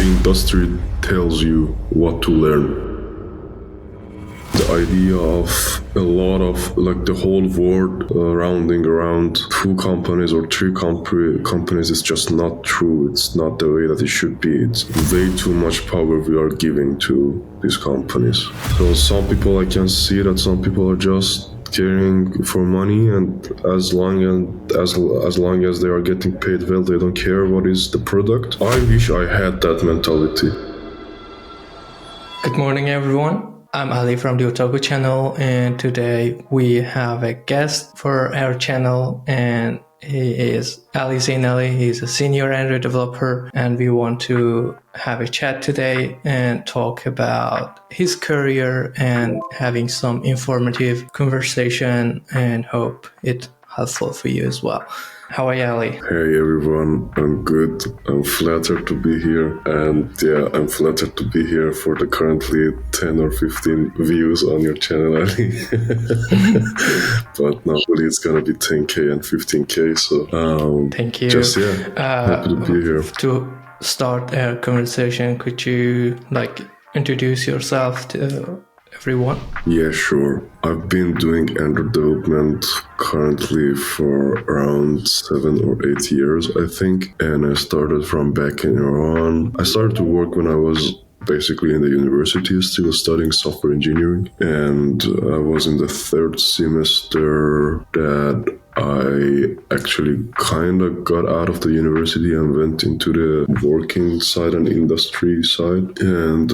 the industry tells you what to learn. The idea of a lot of the whole world rounding around 2 companies or 3 companies is just not true. It's not the way that it should be. It's way too much power we are giving to these companies. So some people, I can see that some people are just caring for money, and as long as they are getting paid well, they don't care what is the product. I wish I had that mentality. Good morning, everyone. I'm Ali from the Otaku channel, and today we have a guest for our channel, and he is Ali Zeynali. He's a senior Android developer, and we want to have a chat today and talk about his career and having some informative conversation, and hope it's helpful for you as well. How are you, Ali? Hey everyone, I'm good. I'm flattered to be here, and I'm flattered to be here for the currently 10 or 15 views on your channel, Ali. But normally it's gonna be 10k and 15k, so thank you. Happy to be here. To start our conversation, could you introduce yourself to everyone? Yeah, sure. I've been doing Android development currently for around 7 or 8 years, I think. And I started from back in Iran. I started to work when I was basically in the university, still studying software engineering. And I was in the 3rd semester that I actually kind of got out of the university and went into the working side and industry side. And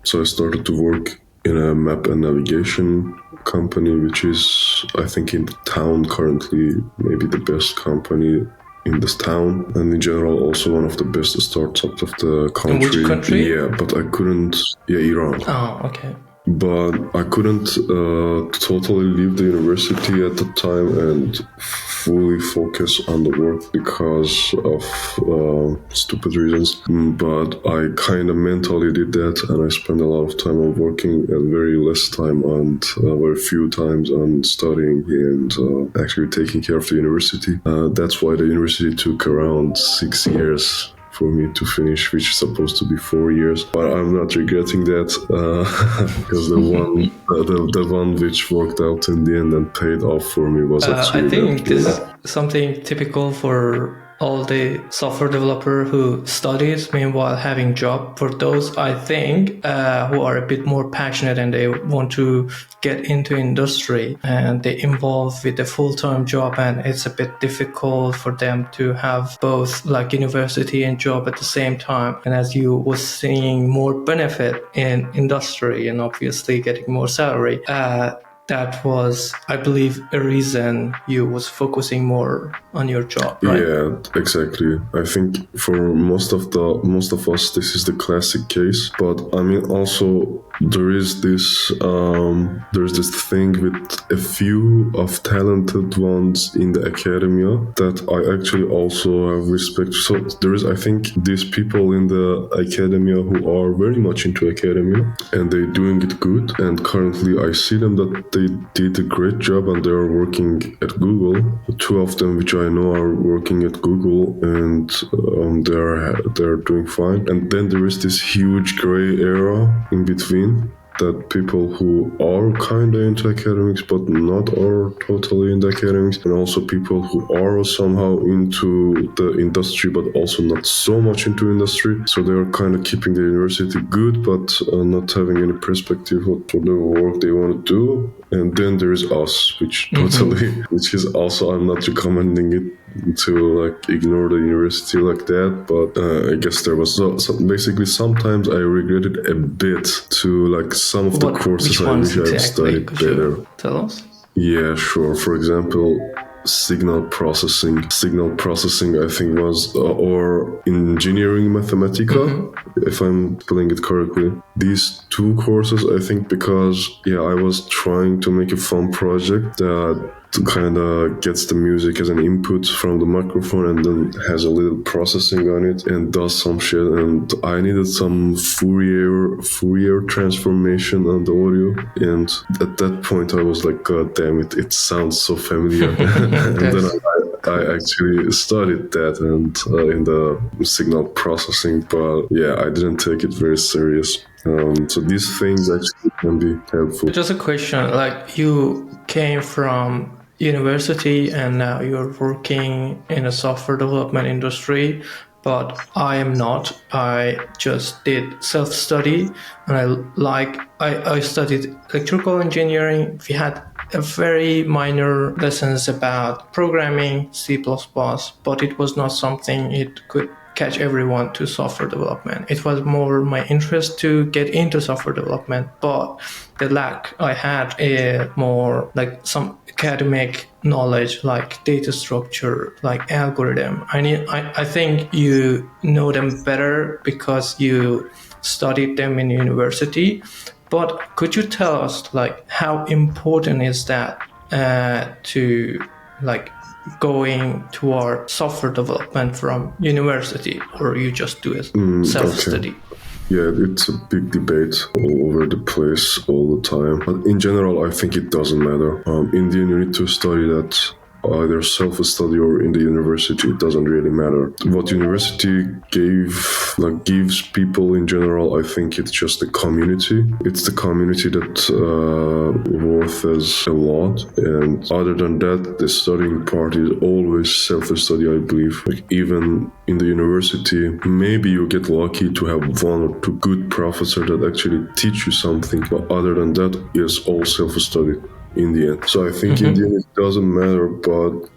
so I started to work in a map and navigation company, which is, I think, in the town currently, maybe the best company in this town, and in general also one of the best startups of the country. In which country? Yeah, but I couldn't. Yeah, Iran. Oh, okay. But I couldn't totally leave the university at the time and fully focus on the work because of stupid reasons. But I kind of mentally did that, and I spent a lot of time on working and very less time on, very few times on studying and actually taking care of the university. That's why the university took around 6 years for me to finish, which is supposed to be 4 years, but I'm not regretting that because the one which worked out in the end and paid off for me was actually. I think this is something typical for all the software developer who studies meanwhile having job. For those, I think, who are a bit more passionate and they want to get into industry and they involve with a full-time job, and it's a bit difficult for them to have both university and job at the same time. And as you was seeing more benefit in industry and obviously getting more salary, that was, I believe, a reason you was focusing more on your job, right? Yeah, exactly. I think for most of us, this is the classic case. But I mean, also there's this thing with a few of talented ones in the academia that I actually also have respect. So there is, I think, these people in the academia who are very much into academia and they're doing it good. And currently, I see them that they did a great job and they are working at Google. 2 of them, which I know, are working at Google, and they're doing fine. And then there is this huge gray area in between, that people who are kind of into academics but not are totally into academics, and also people who are somehow into the industry but also not so much into industry. So they are kind of keeping the university good but not having any perspective for the work they want to do. And then there is us, which is also, I'm not recommending it to ignore the university like that, but I guess there was so basically sometimes I regretted a bit to some of the courses I wish I had studied better. Tell us? Yeah, sure. For example, signal processing I think was or engineering mathematica, if I'm spelling it correctly. These 2 courses, I think, because I was trying to make a fun project that kind of gets the music as an input from the microphone and then has a little processing on it and does some shit, and I needed some Fourier transformation on the audio, and at that point I was like, god damn it sounds so familiar. And then I actually studied that and in the signal processing, but yeah, I didn't take it very serious. So these things actually can be helpful. Just a question, like you came from university and now you're working in a software development industry, but I am not. I just did self-study and I studied electrical engineering. We had a very minor lessons about programming, C++, but it was not something it could catch everyone to software development. It was more my interest to get into software development, but the lack I had more like some academic knowledge, like data structure, like algorithm. I think you know them better because you studied them in university. But could you tell us like how important is that to like going toward software development from university, or you just do it self-study? Okay. Yeah, it's a big debate all over the place all the time. But in general, I think it doesn't matter. In the end, you need to study that either self-study or in the university. It doesn't really matter. What university gives people in general, I think it's just the community. It's the community that worth us a lot. And other than that, the studying part is always self-study, I believe. Like even in the university, maybe you get lucky to have one or two good professors that actually teach you something. But other than that, it's all self-study in the end. So I think in the end it doesn't matter, but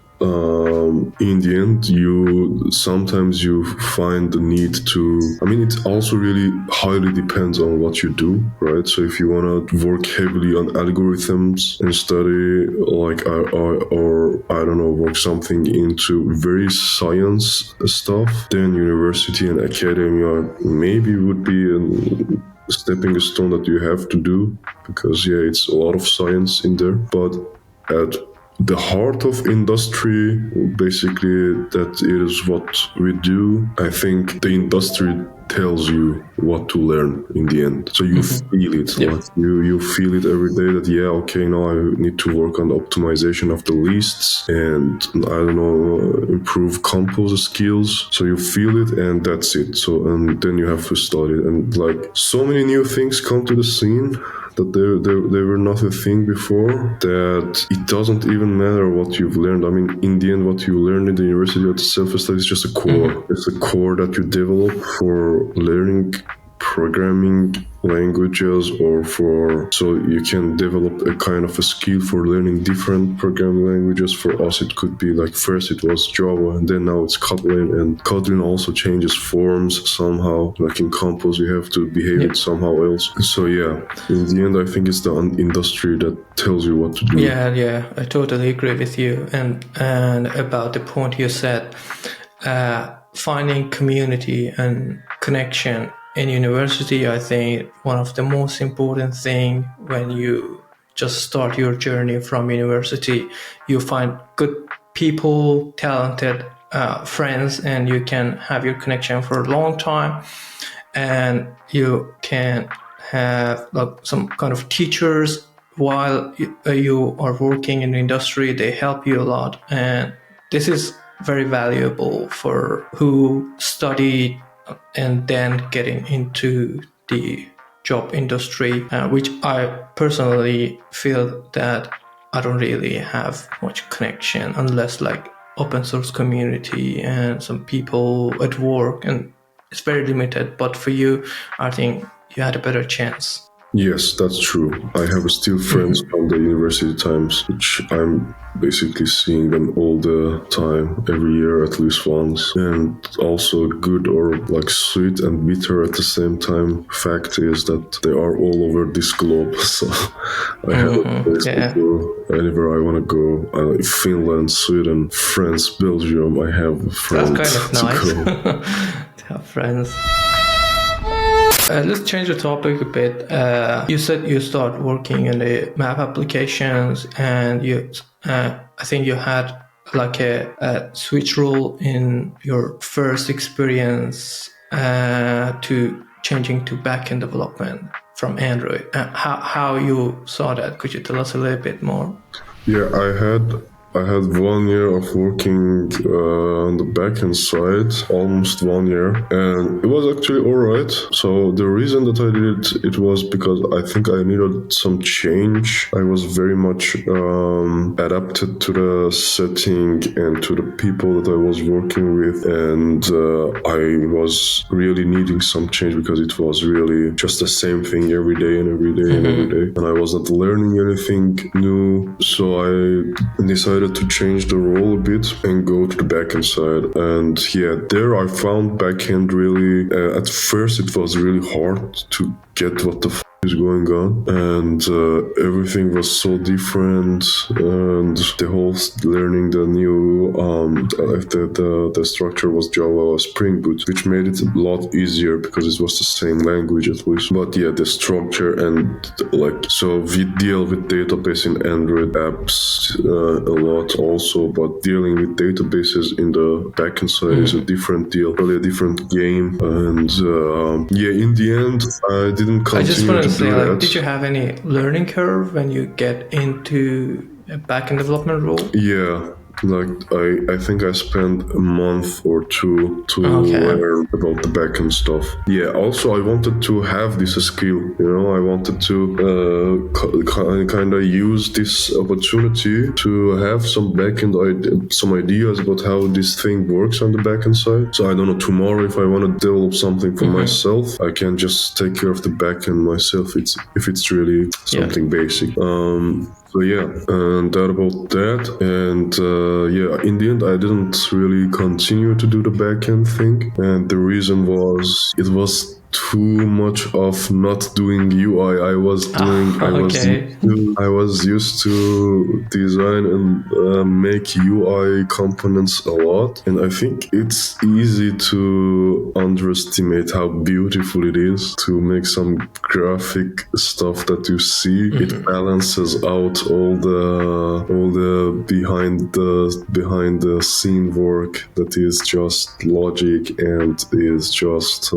in the end you sometimes you find the need to, I mean, it also really highly depends on what you do, right? So if you want to work heavily on algorithms and study like or I don't know, work something into very science stuff, then university and academia maybe would be a stepping stone that you have to do, because yeah, it's a lot of science in there. But at the heart of industry, basically, that is what we do. I think the industry tells you what to learn in the end. So you feel it. Yeah. Like you feel it every day that, yeah, okay, now I need to work on the optimization of the lists and, I don't know, improve compose skills. So you feel it and that's it. So, and then you have to study. And like so many new things come to the scene that they were not a thing before, that it doesn't even matter what you've learned. I mean, in the end, what you learn in the university or the self-study is just a core. It's a core that you develop for learning programming languages, or so you can develop a kind of a skill for learning different programming languages. For us, it could be like first it was Java and then now it's Kotlin, and Kotlin also changes forms somehow. Like in Compose, you have to behave it somehow else. So yeah, in the end, I think it's the industry that tells you what to do. Yeah, I totally agree with you. And about the point you said, finding community and connection in university, I think one of the most important thing when you just start your journey from university, you find good people, talented friends, and you can have your connection for a long time. And you can have like some kind of teachers while you are working in the industry. They help you a lot, and this is very valuable for who studied and then getting into the job industry, which I personally feel that I don't really have much connection unless like open source community and some people at work, and it's very limited. But for you, I think you had a better chance. Yes, that's true. I have still friends from the university times, which I'm basically seeing them all the time, every year at least once. And also good or like sweet and bitter at the same time fact is that they are all over this globe. So I have a place to go anywhere I want to go. Finland, Sweden, France, Belgium. I have friends. That's kind of nice to have friends. Let's change the topic a bit. You said you start working in the map applications, and I think you had like a switch rule in your first experience to changing to backend development from Android. How you saw that? Could you tell us a little bit more? Yeah, I had I had 1 year of working on the backend side, almost 1 year, and it was actually alright. So the reason that I did it was because I think I needed some change. I was very much adapted to the setting and to the people that I was working with, and I was really needing some change because it was really just the same thing every day and every day and every day, and I was not learning anything new. So I decided to change the role a bit and go to the backend side. And yeah, there I found backend really. At first, it was really hard to get what the is going on, and everything was so different, and the whole learning the new the structure was Java Spring Boot, which made it a lot easier because it was the same language at least. But yeah, the structure and so we deal with database in Android apps a lot also, but dealing with databases in the backend side is a different deal, probably a different game. And in the end I didn't continue to do that. Did you have any learning curve when you get into a backend development role? Yeah. I think I spent a month or two to learn about the backend stuff. Yeah, also I wanted to have this skill, I wanted to kind of use this opportunity to have some backend, some ideas about how this thing works on the backend side. So I don't know, tomorrow if I want to develop something for myself, I can just take care of the backend myself. If it's really something basic. So yeah, and that about that. And in the end, I didn't really continue to do the backend thing. And the reason was it was too much of not doing UI. I was used to design and make UI components a lot, and I think it's easy to underestimate how beautiful it is to make some graphic stuff that you see. It balances out all the behind the scene work that is just logic and is just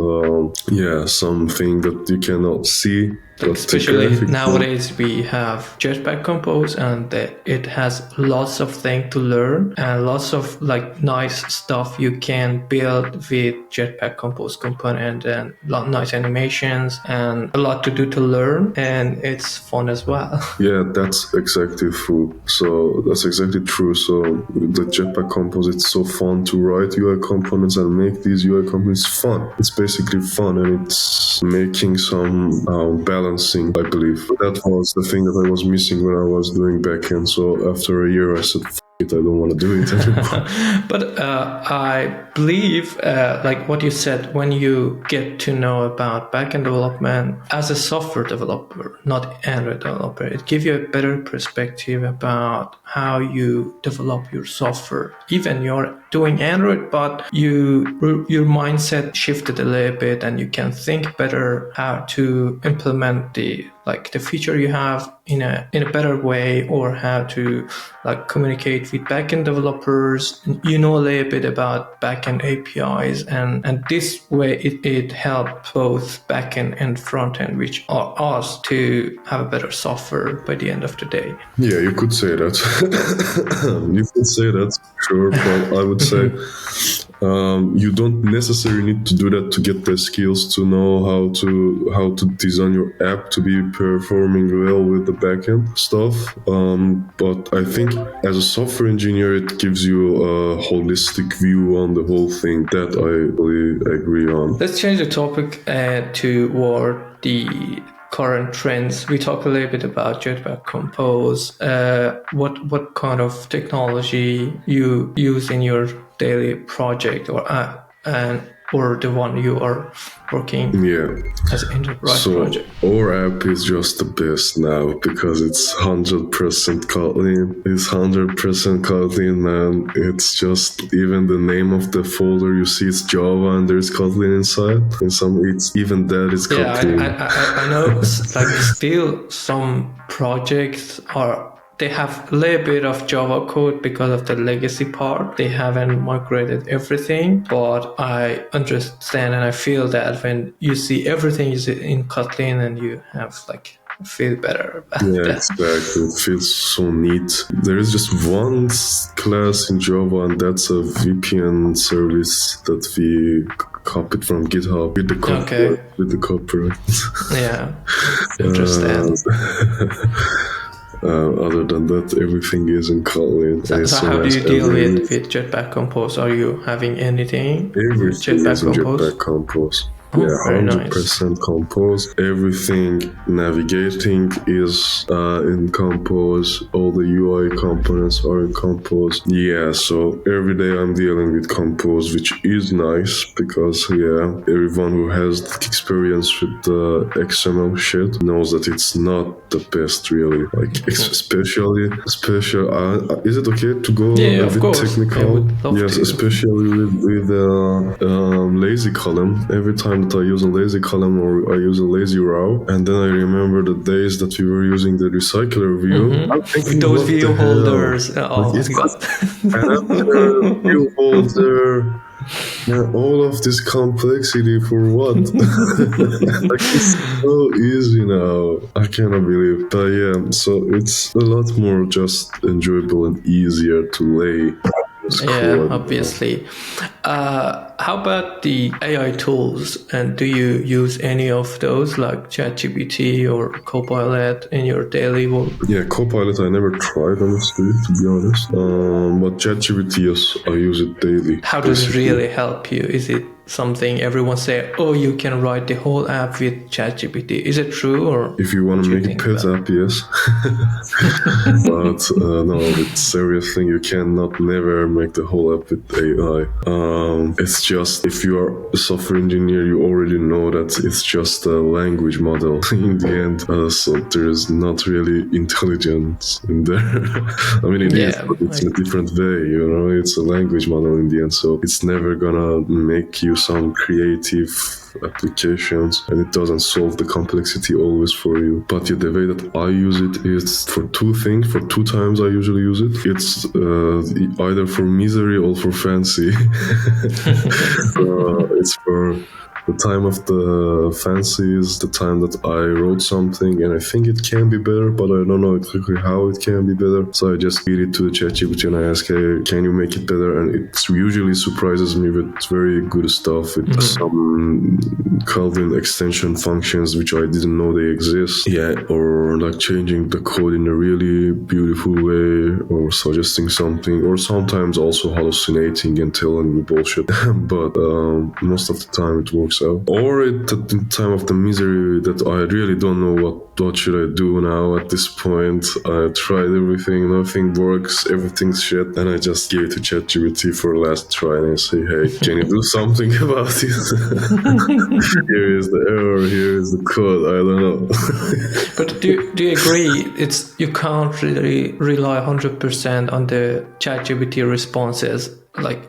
something that you cannot see. Especially nowadays we have Jetpack Compose, and it has lots of things to learn and lots of nice stuff you can build with Jetpack Compose component, and nice animations and a lot to do to learn, and it's fun as well. Yeah, that's exactly true. So the Jetpack Compose, it's so fun to write UI components and make these UI components fun. It's basically fun, and it's making some balancing, I believe. That was the thing that I was missing when I was doing backend. So after a year, I said, I don't want to do it anymore. But I believe, what you said, when you get to know about backend development as a software developer, not Android developer, it gives you a better perspective about how you develop your software. Even you're doing Android, but your mindset shifted a little bit, and you can think better how to implement the feature you have in a better way, or how to communicate with backend developers. You know a little bit about backend APIs, and this way it helps both backend and frontend, which are us, to have a better software by the end of the day. Yeah, you could say that. You could say that, sure, but I would say you don't necessarily need to do that to get the skills to know how to design your app to be performing well with the backend stuff. But I think as a software engineer, it gives you a holistic view on the whole thing that I really agree on. Let's change the topic toward the current trends. We talk a little bit about Jetpack Compose. What kind of technology you use in your daily project, or the one you are working as an enterprise project? Our app is just the best now because it's 100% Kotlin. It's 100% Kotlin, man. It's just even the name of the folder you see, it's Java and there's Kotlin inside. And that is Kotlin. Yeah, I know. Still some projects they have a little bit of Java code because of the legacy part. They haven't migrated everything, but I understand and I feel that when you see everything is in Kotlin and you have feel better about Yeah, that. exactly. It feels so neat. There is just one class in Java, and that's a VPN service that we copied from GitHub with the Okay. copyright. With the copyright. Yeah. Understand. Other than that, everything is in Kotlin. So As how soon do as you deal with Jetpack Compose? Are you having anything with everything Jetpack is in Compose? Jetpack Compose. Oh, Yeah, very nice. 100% Compose. Everything navigating is in Compose. All the UI components are in Compose. Yeah, so every day I'm dealing with Compose, which is nice because, yeah, everyone who has experience with the XML shit knows that it's not the best, really. Like, especially, is it okay to go Yeah, a of bit course. I technical? would love Yes, to. especially with lazy column. Every time that I use a lazy column or I use a lazy row, and then I remember the days that we were using the recycler view, I'm With thinking, those what the view hell? holders. Like, Oh it my could god. after view holder. Yeah, all of this complexity for what? Like, it's so easy now. I cannot believe. But yeah, so it's a lot more just enjoyable and easier to lay this Yeah, code. obviously. How about the AI tools? And do you use any of those like ChatGPT or Copilot in your daily work? Yeah, Copilot I never tried, honestly, to be honest. But ChatGPT, yes, I use it daily. How does it basically. really help you? Is it something everyone say, oh, you can write the whole app with ChatGPT? Is it true, or If you want what to do you make a think pet about? app, yes. But no, with serious thing, you cannot never make the whole app with AI. It's just, if you are a software engineer, you already know that it's just a language model in the end. So there's not really intelligence in there. I mean, it is, Yeah, but it's in a different way, you know? It's a language model in the end, so it's never gonna make you some creative applications, and it doesn't solve the complexity always for you. But yeah, the way that I use it is for two things. For two times I usually use it. It's either for misery or for fancy. It's for the time of the fancy is the time that I wrote something and I think it can be better, but I don't know exactly how it can be better. So I just feed it to the ChatGPT and I ask, hey, can you make it better? And it usually surprises me with very good stuff, with some Kotlin extension functions which I didn't know they exist. Yeah, or like changing the code in a really beautiful way, or suggesting something, or sometimes also hallucinating and telling me bullshit. But most of the time it works out. Or at the time of the misery that I really don't know what should I do now at this point. I tried everything, nothing works, everything's shit, and I just gave it to ChatGPT for last try and I say, hey, can you do something about this? Here is the error, here is the code, I don't know. but do you agree? It's you can't really rely 100% on the ChatGPT responses. Like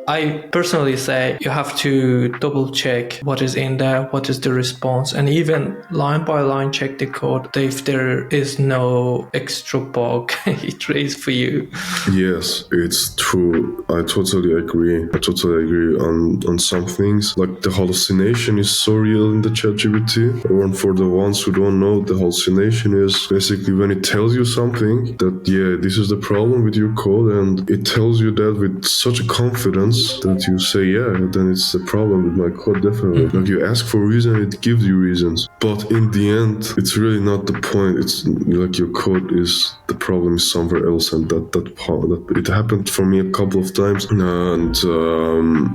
I personally say you have to double check what is in there, what is the response, and even line by line check the code if there is no extra bug it raised for you. Yes, it's true. I totally agree. On some things. Like the hallucination is so real in the ChatGPT. And for the ones who don't know, the hallucination is basically when it tells you something that, yeah, this is the problem with your code, and it tells you that with such a confidence that you say, yeah, then it's the problem with my code, definitely. Like you ask for a reason, it gives you reasons. But in the end, it's really not the point. It's like your code is the problem is somewhere else, and that it happened for me a couple of times, and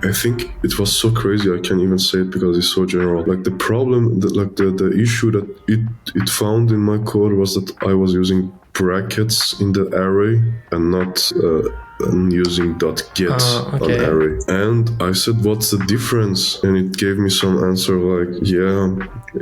I think it was so crazy. I can't even say it because it's so general. Like the problem, the issue that it found in my code was that I was using brackets in the array and not using .get on Okay. array. And I said, what's the difference? And it gave me some answer like, yeah,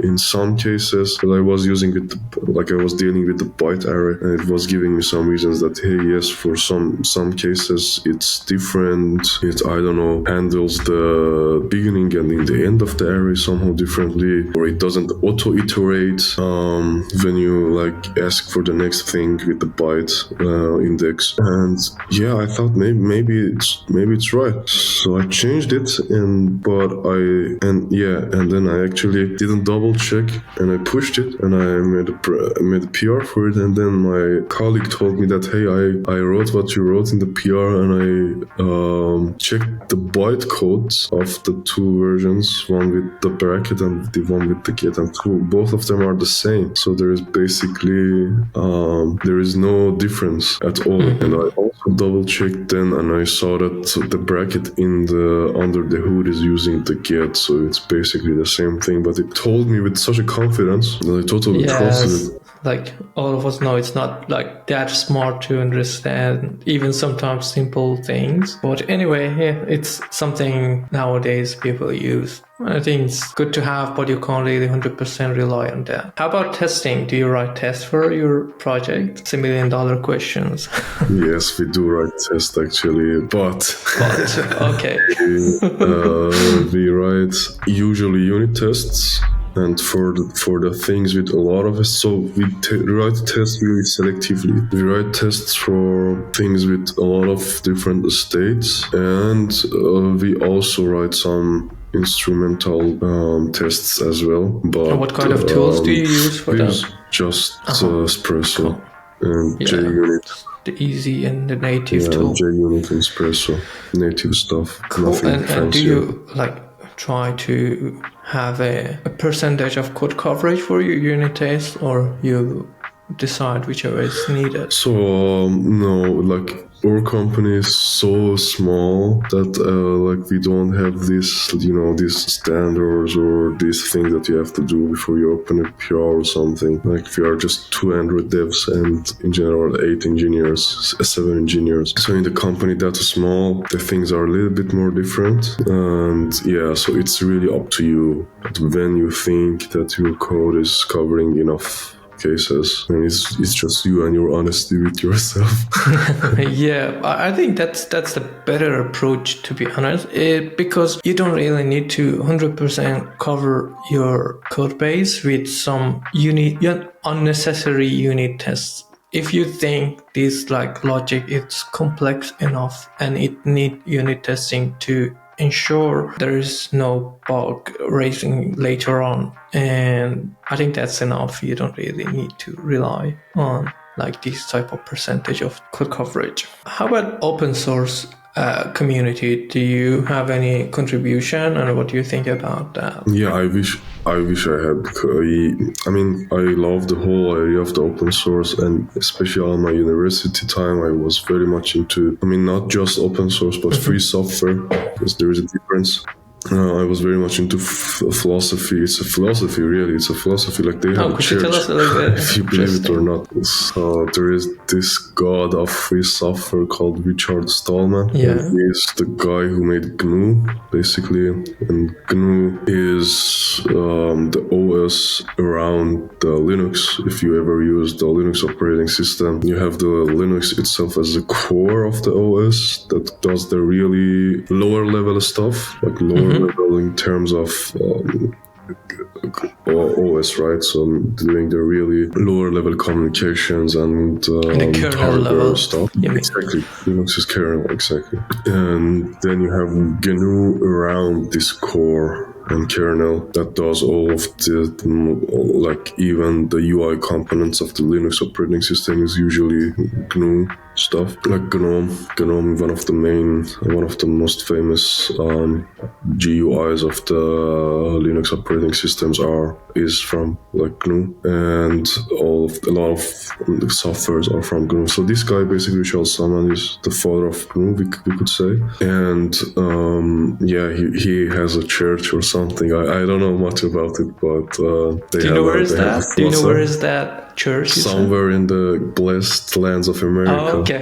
in some cases that I was using it, like I was dealing with the byte array, and it was giving me some reasons that, hey, yes, for some cases it's different. It, I don't know, handles the beginning and in the end of the array somehow differently, or it doesn't auto-iterate when you like ask for the next thing with the byte index. And yeah, I thought maybe it's right. So I changed it, and then I actually didn't double check, and I pushed it, and I made a PR for it, and then my colleague told me that, hey, I wrote what you wrote in the PR, and I checked the bytecodes of the two versions, one with the bracket and the one with the get, and both of them are the same. So there is basically there is no difference at all. And I also double checked then, and I saw that the bracket in the under the hood is using the get, so it's basically the same thing. But it told me with such a confidence that I totally trusted it. Like all of us know, it's not like that smart to understand even sometimes simple things. But anyway, yeah, it's something nowadays people use. I think it's good to have, but you can't really 100% rely on that. How about testing? Do you write tests for your project? It's $1 million questions. Yes, we do write tests actually, but okay. we write usually unit tests. And for the things with a lot of it, so we write tests really selectively. We write tests for things with a lot of different states, and we also write some instrumental tests as well. But and what kind of tools do you use for that? Just Espresso and JUnit. The easy and the native tool. JUnit and Espresso, native stuff. Cool. Nothing fancy. And do you try to have a percentage of code coverage for your unit test, or you decide whichever is needed? So no, our company is so small that we don't have these standards or these things that you have to do before you open a PR or something. We are just 2 Android devs and in general 8 engineers, 7 engineers. So in the company that small, the things are a little bit more different. And so it's really up to you when you think that your code is covering enough cases, and it's just you and your honesty with yourself. Yeah, I think that's the better approach, to be honest, because you don't really need to 100% cover your code base with some unnecessary unit tests. If you think this logic is complex enough and it need unit testing to ensure there is no bug raising later on, and I think that's enough. You don't really need to rely on this type of percentage of code coverage. How about open source community? Do you have any contribution, and what do you think about that? Yeah, I wish I had. I love the whole idea of the open source, and especially on my university time, I was very much into, not just open source, but free software, because there is a difference. I was very much into philosophy. It's a philosophy, really. It's a philosophy. They have a church, you tell us a little bit? If you believe it or not. So there is this god of free software called Richard Stallman. Yeah. And he is the guy who made GNU, basically. And GNU is the OS around the Linux. If you ever use the Linux operating system, you have the Linux itself as the core of the OS that does the really lower level stuff, lower level in terms of OS, right? So doing the really lower level communications and the kernel level stuff. Exactly. Linux is kernel, exactly. And then you have GNU around this core and kernel that does all of the, even the UI components of the Linux operating system is usually GNU stuff. GNOME, one of the most famous GUIs of the Linux operating systems is from GNU, and a lot of the softwares are from GNU. So this guy, basically, Richard Stallman, is the father of GNU, we could say. And he has a church or something. I don't know much about it, but do you know where is that? Do you know where is that church? Somewhere in the blessed lands of America. Oh, okay.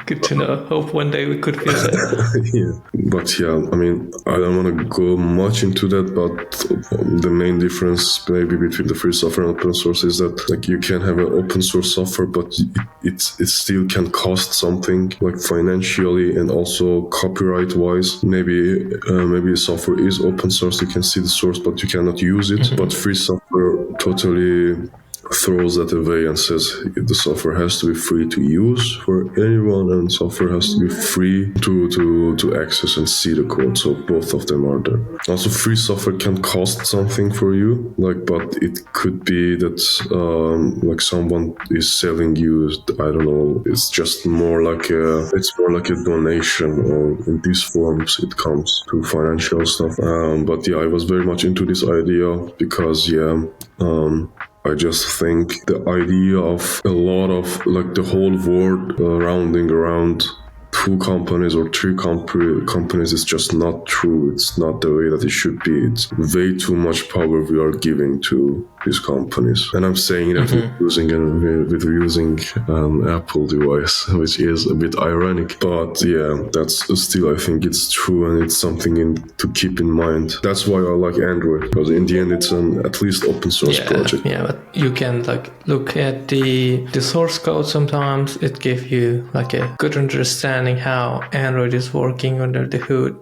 Good to know. Hope one day we could visit. Yeah. But I don't want to go much into that, but the main difference maybe between the free software and open source is that you can have an open source software, but it still can cost something financially and also copyright wise. Maybe software is open source, you can see the source, but you cannot use it. But free software totally throws that away and says the software has to be free to use for anyone, and software has to be free to access and see the code. So both of them are there. Also, free software can cost something for you, but it could be that someone is selling you, I don't know, it's just more like a donation, or in these forms it comes to financial stuff. But yeah, I was very much into this idea because I just think the idea of a lot of the whole world rounding around two companies or three companies is just not true. It's not the way that it should be. It's way too much power we are giving to these companies. And I'm saying that with using an Apple device, which is a bit ironic. But yeah, that's still, I think it's true, and it's something to keep in mind. That's why I like Android, because in the end it's an at least open source project. Yeah, but you can look at the source code sometimes. It gives you a good understanding how Android is working under the hood.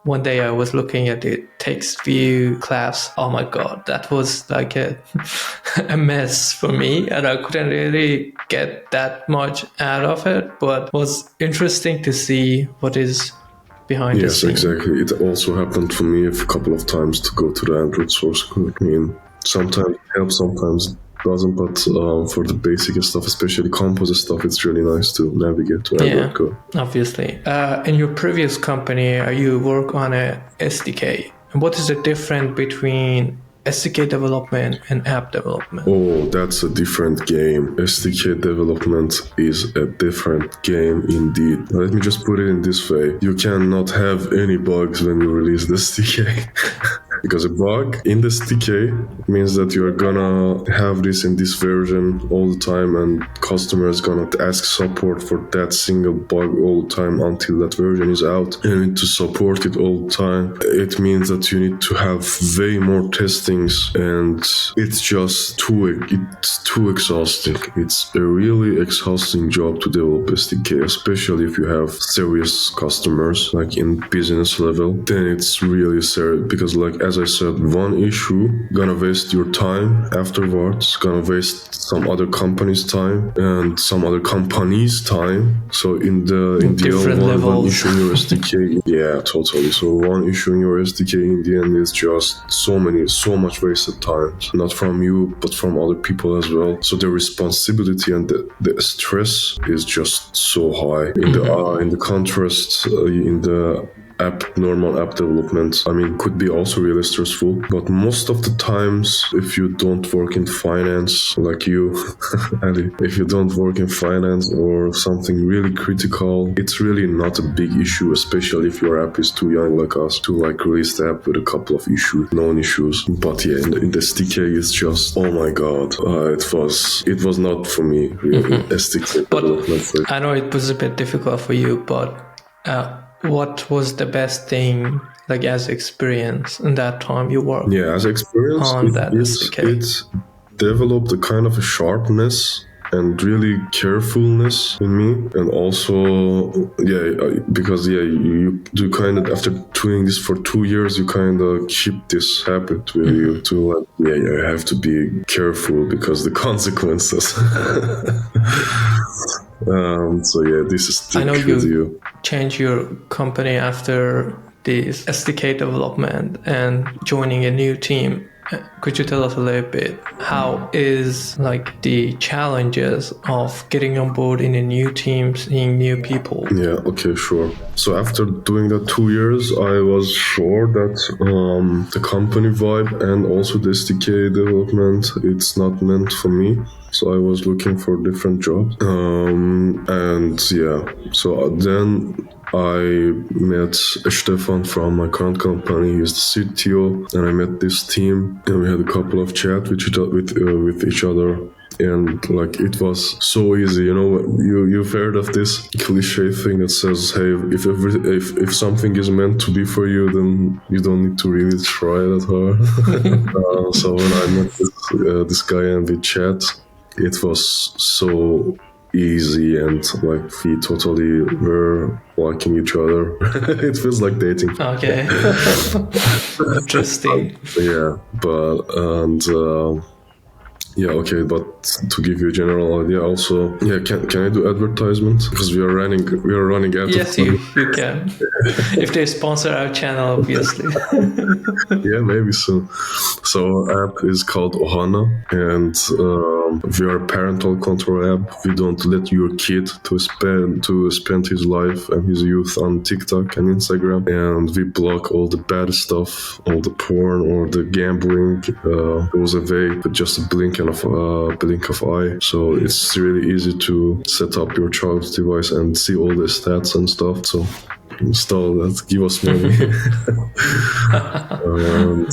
One day I was looking at the text view class. Oh my god, that was a mess for me, and I couldn't really get that much out of it, but was interesting to see what is behind the scene. Yes, exactly. It also happened for me a couple of times to go to the Android source code. I mean, sometimes it helps, sometimes doesn't, but for the basic stuff, especially Compose stuff, it's really nice to navigate to Android code. Obviously. In your previous company, you work on a SDK. And what is the difference between SDK development and app development? Oh, that's a different game. SDK development is a different game indeed. Let me just put it in this way. You cannot have any bugs when you release the SDK. Because a bug in the SDK means that you're gonna have this in this version all the time, and customer is gonna ask support for that single bug all the time until that version is out. You need to support it all the time. It means that you need to have way more testings, and it's just too exhausting. It's a really exhausting job to develop SDK, especially if you have serious customers, in business level. Then it's really serious, because as I said, one issue gonna waste your time afterwards, gonna waste some other company's time and some other company's time. So in the L1, one issue in your SDK, yeah, totally. So one issue in your SDK in the end is just so much wasted time, not from you but from other people as well. So the responsibility and the stress is just so high. In the contrast, in the normal app development, could be also really stressful, but most of the times, if you don't work in finance like you, Ali, if you don't work in finance or something really critical, it's really not a big issue, especially if your app is too young like us to release the app with a couple of known issues. But yeah, in the SDK, it's just, oh my god, it was not for me, really, SDK development. I know it was a bit difficult for you, but what was the best thing, as experience in that time you worked? Yeah, as experience, on that SDK? It developed a kind of a sharpness and really carefulness in me, and also because you do kind of, after doing this for 2 years, you kind of keep this habit with you to you have to be careful because the consequences. So yeah, this is stick. I know you changed your company after this SDK development and joining a new team. Could you tell us a little bit how is the challenges of getting on board in a new team, seeing new people? Yeah, okay, sure. So after doing that 2 years, I was sure that the company vibe and also the SDK development, it's not meant for me. So I was looking for different jobs. So then I met Stefan from my current company. He's the CTO, and I met this team, and we had a couple of chats with each other. And it was so easy, you've heard of this cliche thing that says, hey, if something is meant to be for you, then you don't need to really try that hard. So when I met this guy and we chat, it was so easy, and we totally were liking each other. It feels like dating. Okay. Interesting. Yeah, Yeah, okay, but to give you a general idea, also, yeah, can I do advertisement? Because we are running out of Yes, time. you can. If they sponsor our channel, obviously. Yeah, maybe so. So our app is called Ohana, and we are a parental control app. We don't let your kid to spend his life and his youth on TikTok and Instagram, and we block all the bad stuff, all the porn or the gambling goes away with just a blink of eye. So it's really easy to set up your child's device and see all the stats and stuff. So install that, give us money. And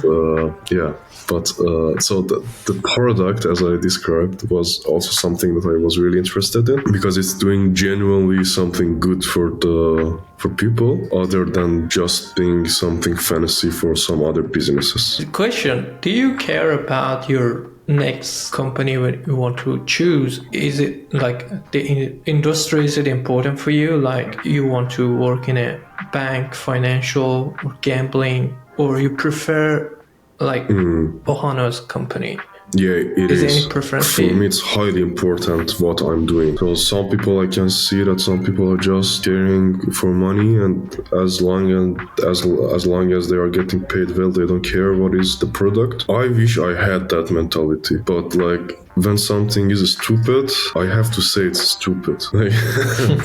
yeah, but so the product, as I described, was also something that I was really interested in, because it's doing genuinely something good for people, other than just being something fancy for some other businesses. Question: do you care about your next company when you want to choose? Is it like the industry? Is it important for you? Like you want to work in a bank, financial, or gambling, or you prefer like Ohana's company? Yeah, it Is there is. any preference For me, it's highly important what I'm doing. So some people, I can see that some people are just caring for money, and as long as they are getting paid well, they don't care what is the product. I wish I had that mentality, but like, when something is stupid, I have to say it's stupid. Like,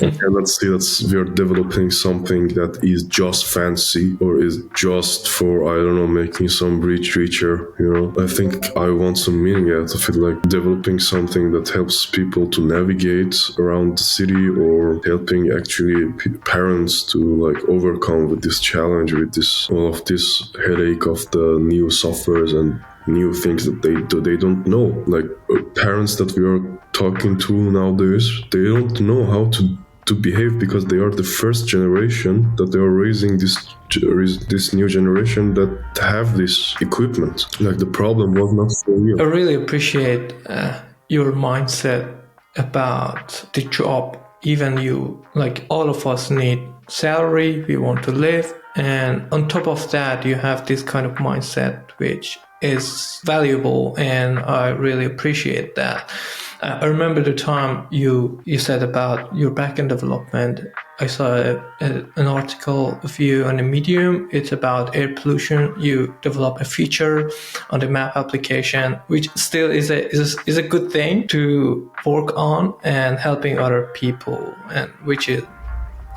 I cannot see that we are developing something that is just fancy or is just for, I don't know, making some rich richer. You know, I think I want some meaning out of it, like developing something that helps people to navigate around the city, or helping actually parents to like overcome with this challenge, with this all of this headache of the new softwares and new things that they don't know. Like parents that we are talking to nowadays, they don't know how to behave, because they are the first generation that they are raising this new generation that have this equipment. Like the problem was not for real. I really appreciate your mindset about the job. Even you, like all of us, need salary. We want to live, and on top of that, you have this kind of mindset, which is valuable, and I really appreciate that. I remember the time you said about your backend development. I saw an article of you on a Medium. It's about air pollution. You develop a feature on the map application, which still is a good thing to work on and helping other people, and which is,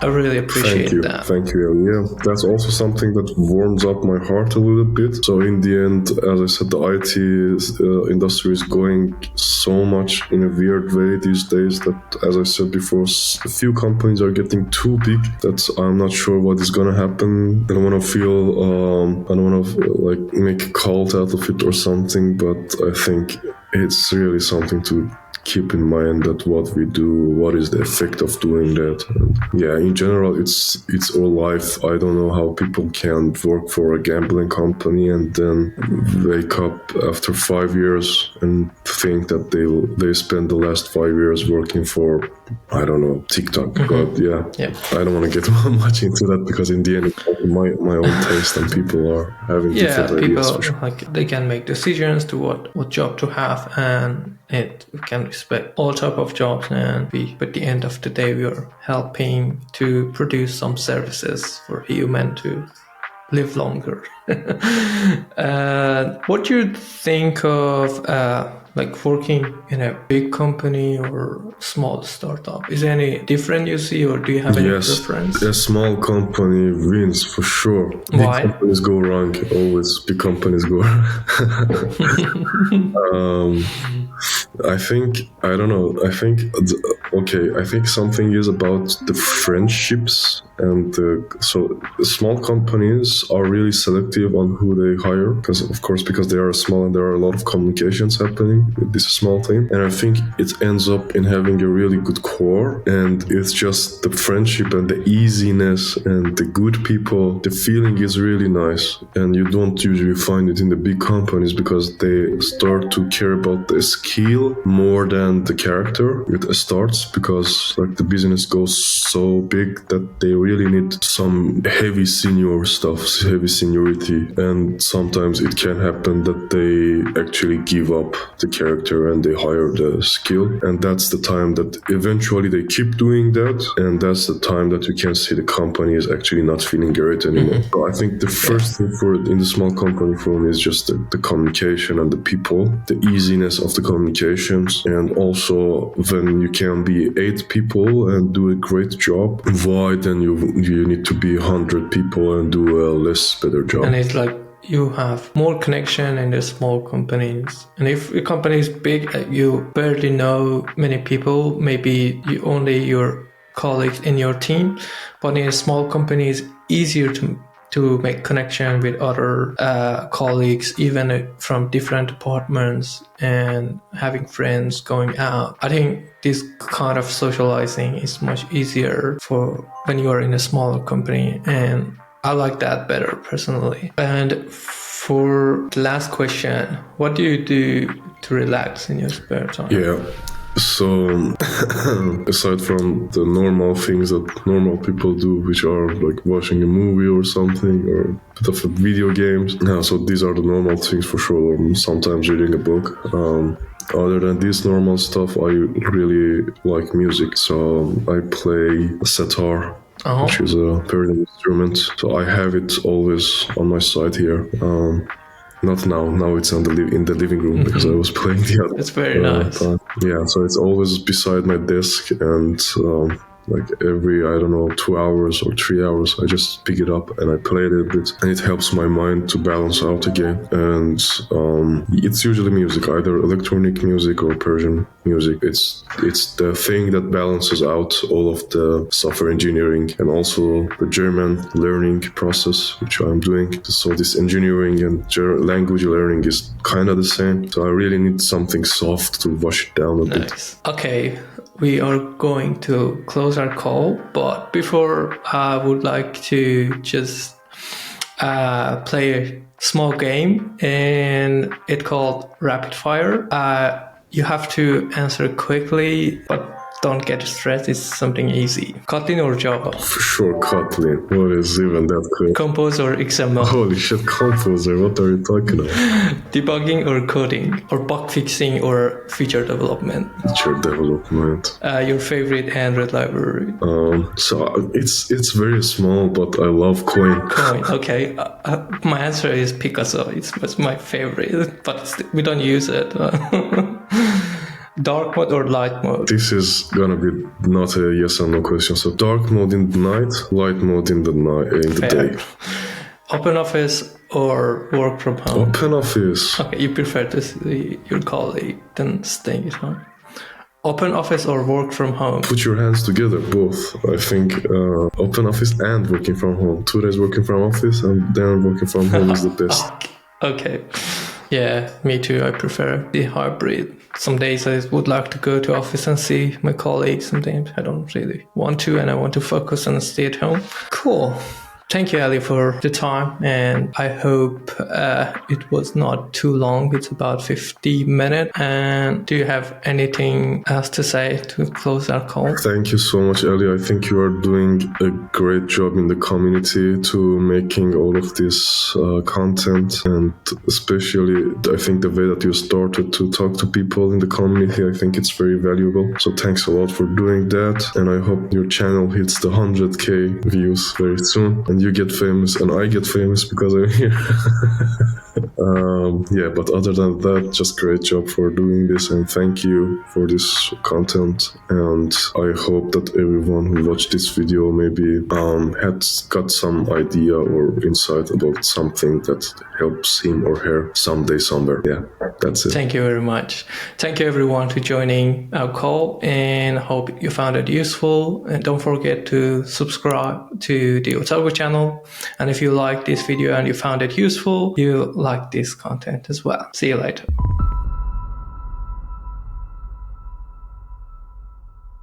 I really appreciate that. Thank you. Yeah, that's also something that warms up my heart a little bit. So in the end, as I said, the IT industry is going so much in a weird way these days that, as I said before, a few companies are getting too big that I'm not sure what is gonna happen. I don't want to like make a cult out of it or something, but I think it's really something to keep in mind, that what we do, what is the effect of doing that. And yeah, in general, it's our life. I don't know how people can work for a gambling company and then wake up after 5 years and think that they spend the last 5 years working for, I don't know, TikTok. But yeah, I don't want to get much into that, because in the end, it's my own taste, and people are having different ideas. People like they can make decisions to what job to have, and we can respect all type of jobs, and but at the end of the day, we are helping to produce some services for human to live longer. What do you think of like working in a big company or small startup? Is there any difference you see, or do you have any preference? A small company wins for sure. Why? Big companies go wrong. Always big companies go wrong. I think, I don't know, I think something is about the friendships, and so small companies are really selective on who they hire, because they are small and there are a lot of communications happening with this small team, and I think it ends up in having a really good core, and it's just the friendship and the easiness and the good people. The feeling is really nice, and you don't usually find it in the big companies, because they start to care about the skill more than the character. It starts fast because like the business goes so big that they really need some heavy senior stuff, heavy seniority, and sometimes it can happen that they actually give up the character and they hire the skill, and that's the time that eventually they keep doing that, and that's the time that you can see the company is actually not feeling great anymore. So I think the first thing for in the small company for me is just the communication and the people, the easiness of the communications, and also when you can be 8 people and do a great job, why then you need to be 100 people and do a less better job? And it's like you have more connection in the small companies. And if your company is big, you barely know many people, maybe only your colleagues in your team. But in a small company, it's easier to make connection with other colleagues, even from different departments, and having friends going out. I think this kind of socializing is much easier for when you are in a smaller company, and I like that better personally. And for the last question, what do you do to relax in your spare time? Yeah. So, aside from the normal things that normal people do, which are like watching a movie or something, or a bit of video games, so these are the normal things for sure. Sometimes reading a book. Other than this normal stuff, I really like music. So I play sitar, which is a Persian instrument. So I have it always on my side here. Not now. Now it's in the living room because I was playing the other. It's very nice. Yeah, so it's always beside my desk, and like every 2 hours or 3 hours, I just pick it up and I play it a bit, and it helps my mind to balance out again. And it's usually music, either electronic music or Persian music. It's the thing that balances out all of the software engineering and also the German learning process, which I'm doing. So this engineering and language learning is kind of the same. So I really need something soft to wash it down a bit. Okay. We are going to close our call, but before, I would like to just play a small game, and it's called Rapid Fire. You have to answer quickly, but don't get stressed. It's something easy. Kotlin or Java? For sure, Kotlin. What is even that quick? Compose or XML? Holy shit, Composer. What are you talking about? Debugging or coding? Or bug fixing or feature development? Feature development. Your favorite Android library? So it's very small, but I love Coin. Coin, okay. My answer is Picasso. It's my favorite, but we don't use it. Dark mode or light mode? This is gonna be not a yes or no question. So dark mode in the night, light mode in the day. Open office or work from home? Open office. Okay, you prefer to see your colleague than staying at home. Open office or work from home? Put your hands together, both. I think open office and working from home. 2 days working from office and then working from home is the best. Okay. Yeah, me too. I prefer the hybrid. Some days I would like to go to office and see my colleagues. Sometimes I don't really want to, and I want to focus and stay at home. Cool. Thank you, Ali, for the time, and I hope it was not too long. It's about 50 minutes. And do you have anything else to say to close our call? Thank you so much, Ali. I think you are doing a great job in the community to making all of this content, and especially I think the way that you started to talk to people in the community, I think it's very valuable. So thanks a lot for doing that, and I hope your channel hits the 100K views very soon, and you get famous and I get famous because I'm here. But other than that, just great job for doing this, and thank you for this content. And I hope that everyone who watched this video maybe had got some idea or insight about something that helps him or her someday somewhere. Yeah, that's it. Thank you very much. Thank you everyone for joining our call, and hope you found it useful. And don't forget to subscribe to the Otago channel. And if you like this video and you found it useful, you like this content as well. See you later.